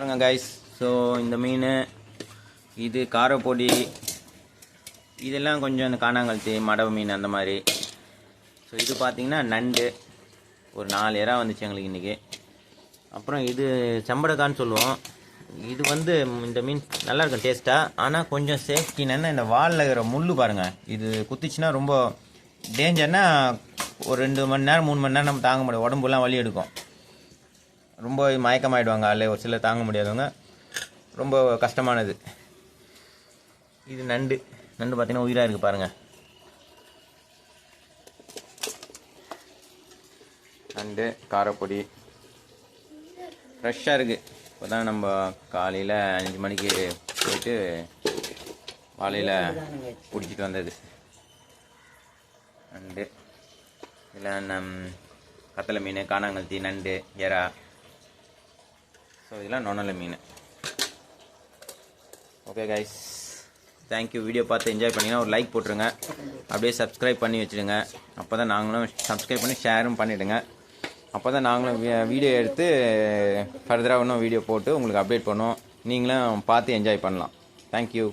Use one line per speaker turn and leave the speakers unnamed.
பாருங்க guys. So இந்த மீன் இது காரப்பொடி இதெல்லாம் கொஞ்சம் இந்த காணாங்கழுத்தி மடவை மீன் அந்த மாதிரி. ஸோ இது பார்த்திங்கன்னா நண்டு ஒரு 4 இறா வந்துச்சு எங்களுக்கு இன்றைக்கி. அப்புறம் இது செம்படக்கான்னு சொல்லுவோம். இது வந்து இந்த மீன் நல்லாயிருக்கும் டேஸ்ட்டாக. ஆனால் கொஞ்சம் சேஃப்டி என்னென்னா இந்த வாலில் இருக்கிற முள் பாருங்கள், இது குத்திச்சுன்னா ரொம்ப டேஞ்சர்னா ஒரு 2 மணி நேரம் 3 மணி நேரம் நம்ம தாங்க முடியாது, உடம்புலாம் வலி எடுக்கும், ரொம்ப மயக்கமாயிடுவாங்க அல்ல ஒரு சிலர் தாங்க முடியாதவங்க, ரொம்ப கஷ்டமானது. இது நண்டு பார்த்திங்கன்னா உயிராக இருக்குது பாருங்கள். நண்டு காரப்பொடி ஃப்ரெஷ்ஷாக இருக்குது. இப்போ தான் நம்ம காலையில் 5 மணிக்கு போயிட்டு வாழையில் பிடிச்சிட்டு வந்தது நண்டு. இதில் கத்தலை மீன், காணாங்கழுத்தி, நண்டு, எறா. ஸோ இதெல்லாம் நொனலை மீன். Okay guys, thank you. வீடியோ பார்த்து என்ஜாய் பண்ணிங்கன்னா ஒரு லைக் போட்டுருங்க, அப்படியே சப்ஸ்கிரைப் பண்ணி வச்சுடுங்க. அப்போ தான் நாங்களும் சப்ஸ்கிரைப் பண்ணி ஷேரும் பண்ணிவிடுங்க. அப்போ தான் நாங்களும் வீடியோ எடுத்து ஃபர்தராக இன்னும் வீடியோ போட்டு உங்களுக்கு அப்டேட் பண்ணுவோம். நீங்களும் பார்த்து என்ஜாய் பண்ணலாம். தேங்க்யூ.